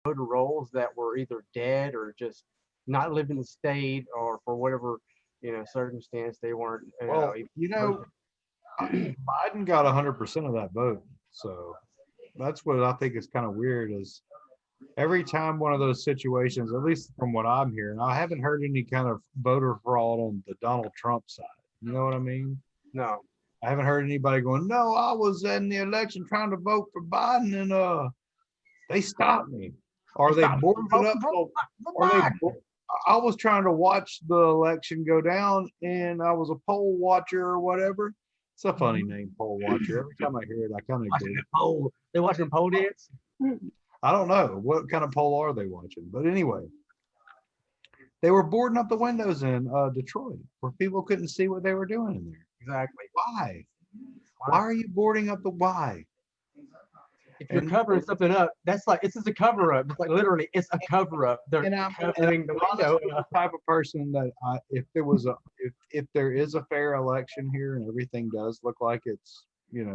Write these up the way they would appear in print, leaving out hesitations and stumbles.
voter rolls that were either dead or just not living in the state, or for whatever circumstance they weren't Well, even voting. Biden got 100% of that vote. So that's what I think is kind of weird is every time one of those situations, at least from what I'm hearing, I haven't heard any kind of voter fraud on the Donald Trump side. You know what I mean? No, I haven't heard anybody going, no, I was in the election trying to vote for Biden and they stopped me. Or they they stopped boarded it voting up. So, for or they, Biden. I was trying to watch the election go down and I was a poll watcher or whatever. It's a funny name, poll watcher. Every time I hear it, I kind of Watching dig. the poll, they watching the pole dance. I don't know what kind of poll are they watching, but anyway, they were boarding up the windows in Detroit where people couldn't see what they were doing in there. Exactly. Why? Why Why? are you boarding up the why? If you're And covering something up, that's like it's just a cover up. It's like literally, it's a cover up. They're I'm covering the window. honestly the type of person that if there was a if there is a fair election here and everything does look like it's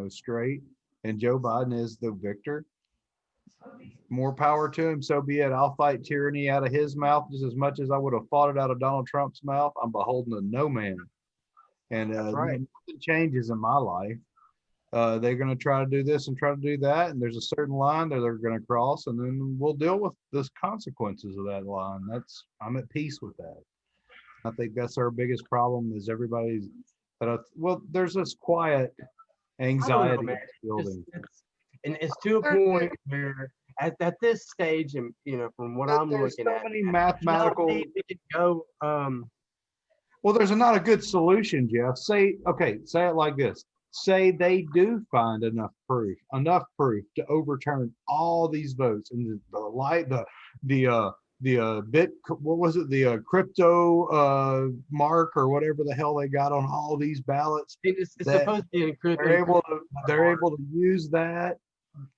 straight and Joe Biden is the victor, more power to him. So be it. I'll fight tyranny out of his mouth just as much as I would have fought it out of Donald Trump's mouth. I'm beholden to no man, and That's right. nothing changes in my life. They're going to try to do this and try to do that, and there's a certain line that they're going to cross, and then we'll deal with the consequences of that line. I'm at peace with that. I think that's our biggest problem is everybody's. Well, there's this quiet I don't know, anxiety man. that's It's, building. it's and it's to a There, point where at this stage, and from what I'm there's looking so at, many there's no mathematical. way we could go. Well, there's not a good solution, Jeff. Say it like this. Say they do find enough proof to overturn all these votes and the bit what was it the crypto mark or whatever the hell they got on all these ballots It's that supposed to be they're able to use that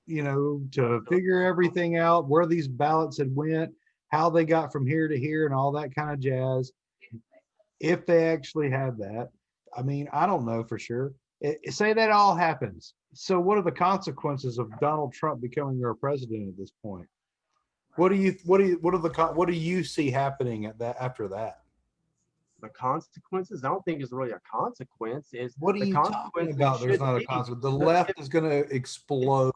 to figure everything out where these ballots had went, how they got from here to here, and all that kind of jazz if they actually have that. I mean, I don't know for sure. Say that all happens. So, what are the consequences of Donald Trump becoming our president at this point? What do you see happening at that after that? the consequences. I don't think it's really a consequence. Is What are the you talking consequences about? There's should not a be consequence. The if, left is going to explode.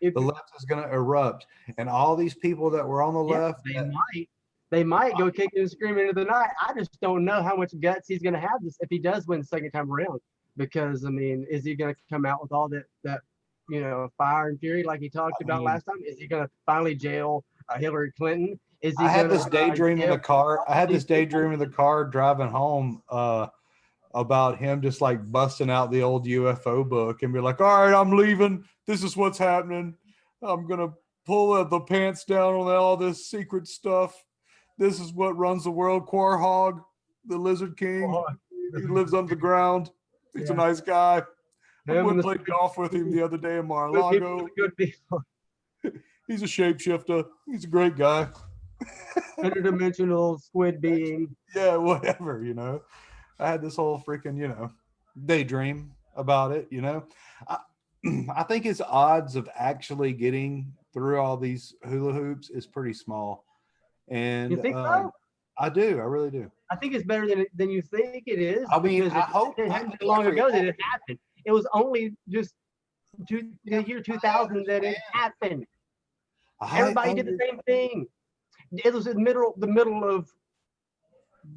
if The left is going to erupt, and all these people that were on the yeah, left. they might go kicking and screaming into the night. I just don't know how much guts he's going to have this if he does win the second time around. Because I mean, is he going to come out with all that fire and fury like he talked I about mean, last time? Is he going to finally jail Hillary Clinton? Is he I had going this to daydream in jail the car. I all had these this people? daydream in the car driving home about him just like busting out the old UFO book and be like, "All right, I'm leaving. This is what's happening. I'm gonna pull the pants down on all this secret stuff. This is what runs the world. Quarhog, the Lizard King. Oh, He lives under the ground. He's a yeah, nice guy. I him went and and played golf with him the other day in good people, Mar-a-Lago. the good people, He's a shapeshifter. He's a great guy. interdimensional squid being. Yeah, whatever, I had this whole freaking, daydream about it, I, I think his odds of actually getting through all these hula hoops is pretty small. You And think so? I do. I really do. I think it's better than you think it is I mean, because I hope, it I hadn't been can't long forget, ago that it happened. It was only just the year I 2000 that it understand. happened. I Everybody did the under, same thing. It was in the middle of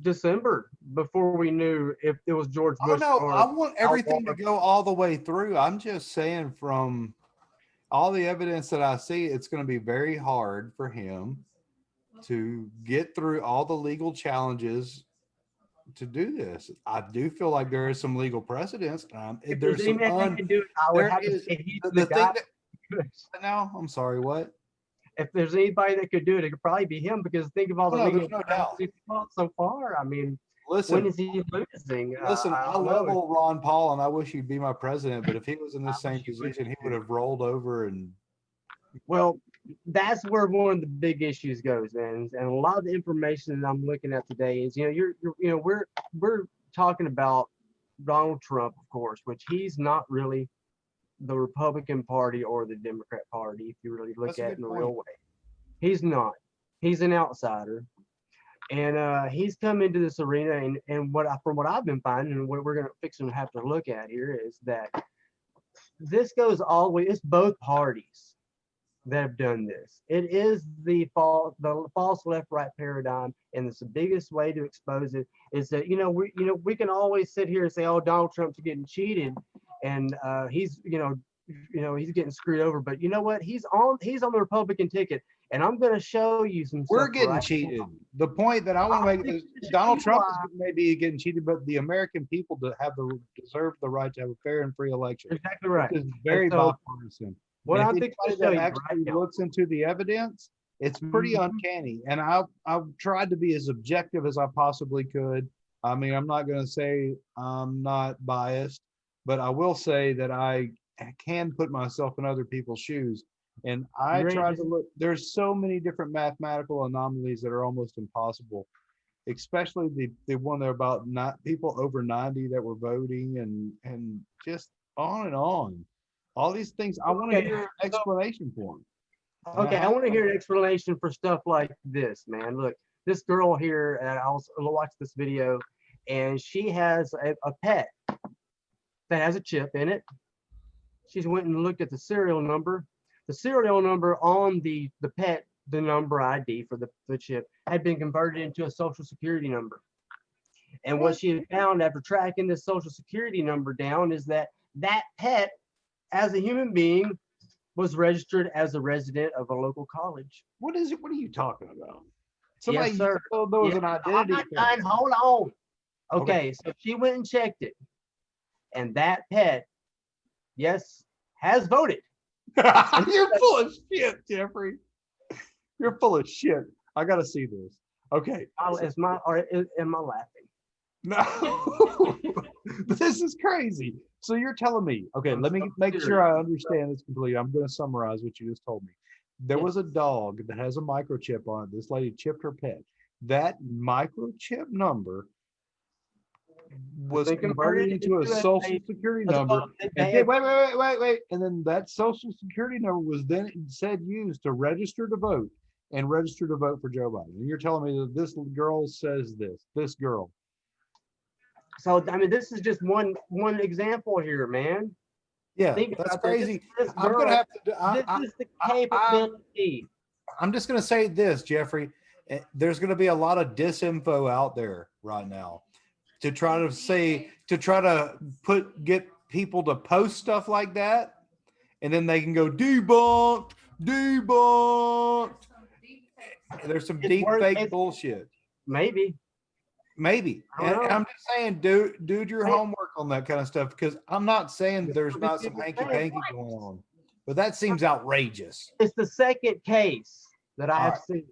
December before we knew if it was George oh Bush no, I or want Al everything to Gore. go all the way through. I'm just saying from all the evidence that I see, it's going to be very hard for him to get through all the legal challenges to do this. I do feel like there is some legal precedence. If there's There's any some man that could do it, I would there have to is say he's the, the the thing guy. that now I'm sorry, what? If there's anybody that could do it, it could probably be him because think of all Oh the no, legal there's no battles doubt. he's fought so far. I mean, when Listen, is he losing? listen, I I don't love know. old Ron Paul and I wish he'd be my president, but if he was in I this same wish he would position, he would too. have rolled over and Well, that's where one of the big issues goes, man. And a lot of the information that I'm looking at today is, we're talking about Donald Trump, of course, which he's not really the Republican Party or the Democrat Party, if you really look that's a at it good in a point. real way. He's not. He's an outsider. And he's come into this arena, and from what I've been finding, and what we're gonna fix and have to look at here is that this goes all the way. It's both parties that have done this. It is the false left-right paradigm, and it's the biggest way to expose it is that we can always sit here and say, oh, Donald Trump's getting cheated, and he's he's getting screwed over. But you know what? He's on the Republican ticket, and I'm going to show you some. We're getting cheated. The point that I want to make is Donald Trump is maybe getting cheated, but the American people deserve the right to have a fair and free election. Exactly right. This is very bipartisan. What I think that actually looks into the evidence, it's pretty uncanny. And I've tried to be as objective as I possibly could. I mean, I'm not going to say I'm not biased, but I will say that I can put myself in other people's shoes. And I try to look, there's so many different mathematical anomalies that are almost impossible, especially the one there about not people over 90 that were voting and just on and on. All these things, I want to hear an explanation for them. Okay, I want to hear an explanation for stuff like this, man. Look, this girl here, and I'll watch this video, and she has a pet that has a chip in it. She's went and looked at the serial number. The serial number on the pet, the number ID for the chip, had been converted into a social security number. And what she had found after tracking this social security number down is that pet, as a human being, was registered as a resident of a local college. What is it? What are you talking about? Somebody Yes, sir. there was an identity. Hold on. Okay, so she went and checked it, and that pet, yes, has voted. You're full of shit, Jeffrey. You're full of shit. I gotta see this. Okay. Am I laughing? No. This is crazy. So you're telling me, okay, let me make sure I understand this completely. I'm going to summarize what you just told me. There was a dog that has a microchip on it. This lady chipped her pet. That microchip number was converted into a social security number. And wait. And then that social security number was then used to register to vote and register to vote for Joe Biden. And you're telling me that this girl says this girl. So, I mean, this is just one example here, man. Yeah, that's crazy. I'm going to have to. This is the capability. I'm just going to say this, Jeffrey. There's going to be a lot of disinfo out there right now to try to get people to post stuff like that, and then they can go debunked. There's some deep fake bullshit. Maybe. And I'm just saying, do your homework on that kind of stuff, because I'm not saying there's not some hanky-panky going on, but that seems outrageous. It's the second case that I have seen.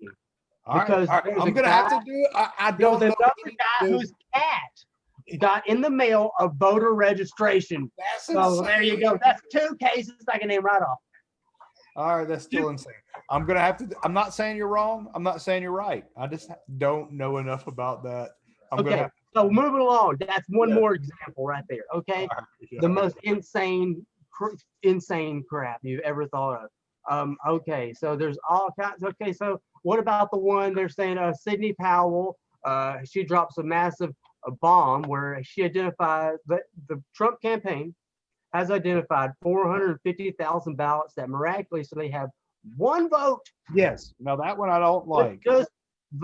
Because I'm going to have to do it. I don't know. Another guy whose cat got in the mail a voter registration. So there you go. That's two cases I can name right off. All right, that's still insane. I'm not saying you're wrong. I'm not saying you're right. I just don't know enough about that. So moving along, that's one more example right there. Okay, the most insane crap you've ever thought of. Okay, so there's all kinds. Okay, so what about the one they're saying? Sidney Powell. She drops a massive bomb where she identified the Trump campaign has identified 450,000 ballots that miraculously have one vote. Yes. Now that one I don't like. Just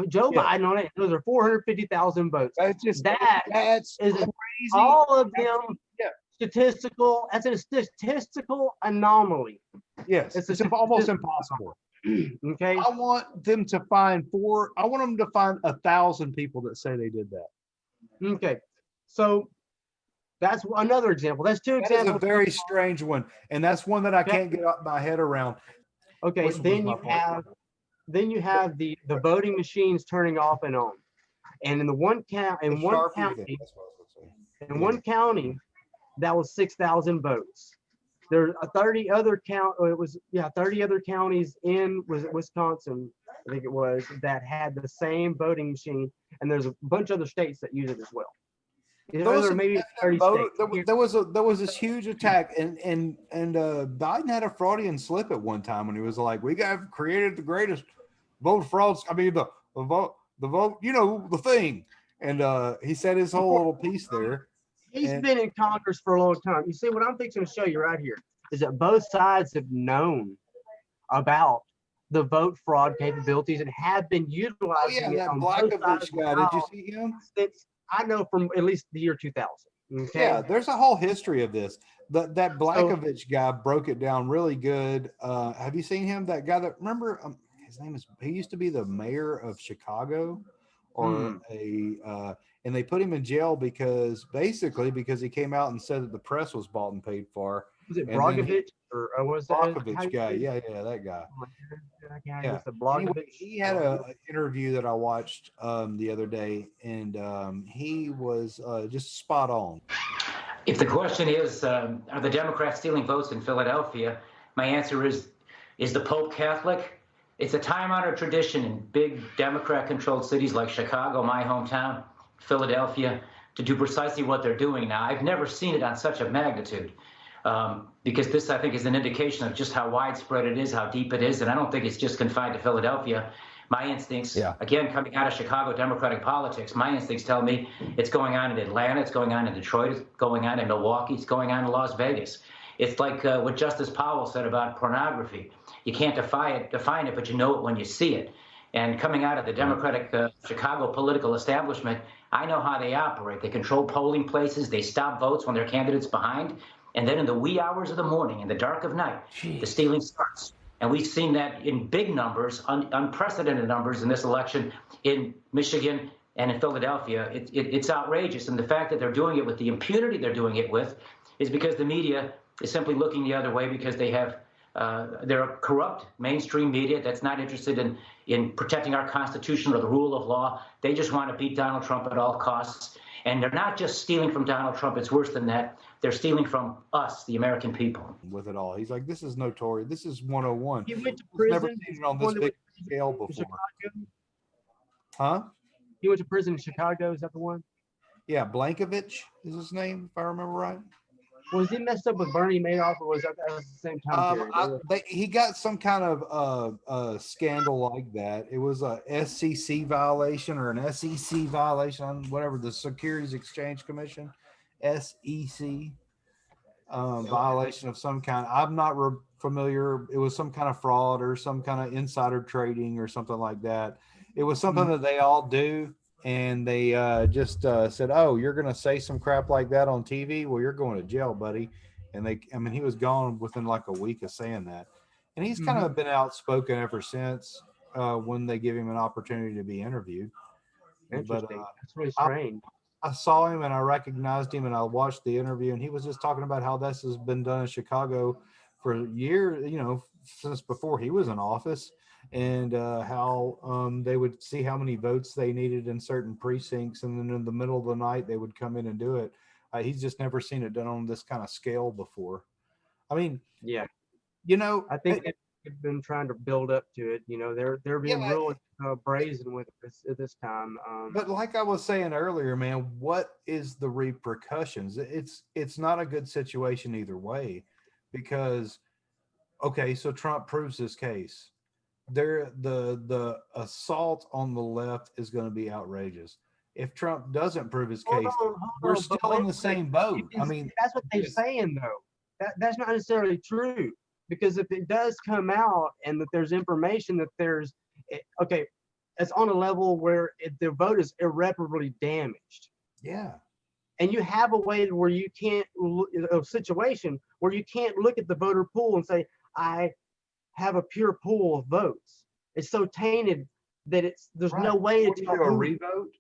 Joe Biden on it. Those are 450,000 votes. That's crazy. All of them statistical. That's a statistical anomaly. Yes, it's almost impossible. Okay. I want them to find 1,000 people that say they did that. Okay. So that's another example. That's two examples. That is a very strange one, and that's one that I can't get my head around. Okay, then you have the voting machines turning off and on, and in one county, that was 6,000 votes. There are 30 other counties in Wisconsin, I think it was, that had the same voting machine, and there's a bunch of other states that use it as well. There was this huge attack, and Biden had a Freudian slip at one time when he was like, "We created the greatest vote frauds. I mean, the vote, you know, the thing. And he said his whole little piece there. He's And been in Congress for a long time. You see, what I'm fixing to show you right here is that both sides have known about the vote fraud capabilities and have been oh yeah, utilizing it that on both sides Blackovich of the guy. Did you aisle see him? since I know from at least the year 2000. Okay. Yeah, there's a whole history of this. That So Blackovich guy broke it down really good. Have you seen him? That guy that remember his name is he used to be the mayor of Chicago or and they put him in jail because basically because he came out and said that the press was bought and paid for. was it And then Brogovich or was that how Blackovich you guy, say it? yeah, that guy. Oh, that guy Yeah. was the Anyway, Blogovich. he had a interview that I watched the other day, and he was just spot on. If the question is, are the Democrats stealing votes in Philadelphia? My answer is the Pope Catholic? It's a time-honored tradition in big Democrat-controlled cities like Chicago, my hometown, Philadelphia, to do precisely what they're doing now. I've never seen it on such a magnitude because this, I think, is an indication of just how widespread it is, how deep it is, and I don't think it's just confined to Philadelphia. My instincts, again, coming out of Chicago Democratic politics, my instincts tell me it's going on in Atlanta, it's going on in Detroit, it's going on in Milwaukee, it's going on in Las Vegas. It's like what Justice Powell said about pornography. You can't define it, but you know it when you see it. And coming out of the Democratic Chicago political establishment, I know how they operate. They control polling places, they stop votes when their candidate's behind, and then in the wee hours of the morning, in the dark of night, the stealing starts. And we've seen that in big numbers, unprecedented numbers in this election in Michigan and in Philadelphia. It's outrageous. And the fact that they're doing it with the impunity they're doing it with is because the media is simply looking the other way because they have they're a corrupt mainstream media that's not interested in protecting our Constitution or the rule of law. They just want to beat Donald Trump at all costs. And they're not just stealing from Donald Trump. It's worse than that. They're stealing from us, the American people. With it all, he's like, "This is notorious. This is 101." He went to He's never prison. seen it on this big scale before. Huh? He went to prison in Chicago. Is that the one? Yeah, Blankovich is his name, if I remember right. Was he messed up with Bernie Madoff, or was that the same time period? He got some kind of scandal like that. It was a SEC violation or an SEC violation, whatever, the Securities Exchange Commission, SEC violation of some kind. I'm not familiar. It was some kind of fraud or some kind of insider trading or something like that. It was something that they all do. And they just said, "Oh, you're going to say some crap like that on TV? Well, you're going to jail, buddy." And he was gone within like a week of saying that. And he's kind of been outspoken ever since when they give him an opportunity to be interviewed. Interesting. But, that's really strange. I saw him and I recognized him and I watched the interview, and he was just talking about how this has been done in Chicago for years, since before he was in office. And how they would see how many votes they needed in certain precincts, and then in the middle of the night they would come in and do it. He's just never seen it done on this kind of scale before. I mean, yeah, I think they've been trying to build up to it. They're being really brazen with this time. But like I was saying earlier, man, what is the repercussions? It's not a good situation either way, because okay, so Trump proves his case. The assault on the left is going to be outrageous. If Trump doesn't prove his case, we're still in the same boat. I mean, that's what they're saying, though. That's not necessarily true, because if it does come out and that there's information that there's it's on a level where the vote is irreparably damaged. Yeah. And you have a way where you can't, a situation where you can't look at the voter pool and say, I have a pure pool of votes. It's so tainted that there's no way to tell. A revote?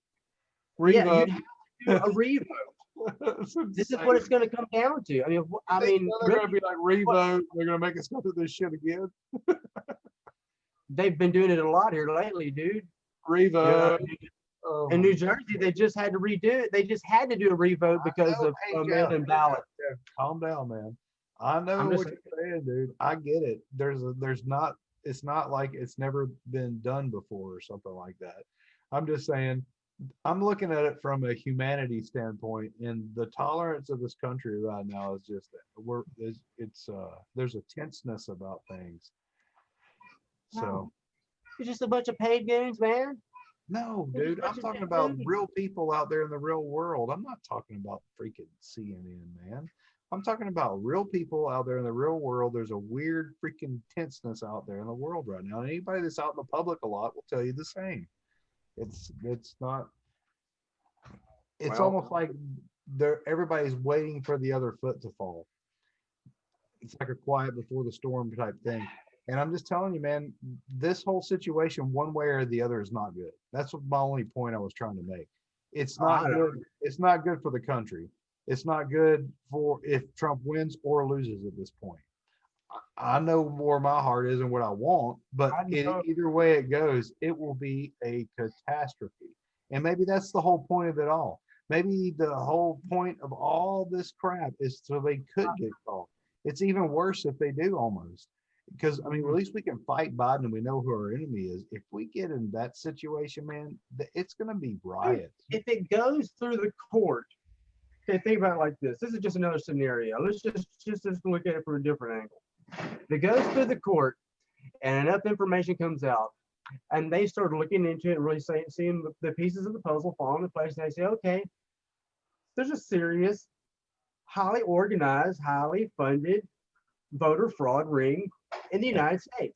Yeah, you'd have to do a revote. This is what it's going to come down to. I mean, they're going to be like revote. They're going to make us go through this shit again. They've been doing it a lot here lately, dude. Revote. In New Jersey, they just had to redo it. They just had to do a revote because of mail-in ballot. Yeah, calm down, man. I know what you're saying, dude. I get it. It's not like it's never been done before or something like that. I'm just saying, I'm looking at it from a humanity standpoint, and the tolerance of this country right now is just there's a tenseness about things. So It's just a bunch of paid goons, man. No, It's just dude, a I'm bunch of talking paid about goons. real people out there in the real world. I'm not talking about freaking CNN, man. I'm talking about real people out there in the real world. There's a weird freaking tenseness out there in the world right now. And anybody that's out in the public a lot will tell you the same. It's not. It's Well, almost like everybody's waiting for the other foot to fall. It's like a quiet before the storm type thing. And I'm just telling you, man, this whole situation, one way or the other, is not good. That's what my only point I was trying to make. It's not I know. good. It's not good for the country. It's not good for if Trump wins or loses at this point. I know where my heart is and what I want, but I know. either way it goes, it will be a catastrophe. And maybe that's the whole point of it all. Maybe the whole point of all this crap is so they could get caught. It's even worse if they do almost. Because I mean, at least we can fight Biden and we know who our enemy is. If we get in that situation, man, it's going to be riots. If it goes through the court, okay, think about it like this. This is just another scenario. Let's just look at it from a different angle. If it goes through the court and enough information comes out, and they start looking into it and really seeing the pieces of the puzzle fall into place, and they say, okay, there's a serious, highly organized, highly funded voter fraud ring in the United States.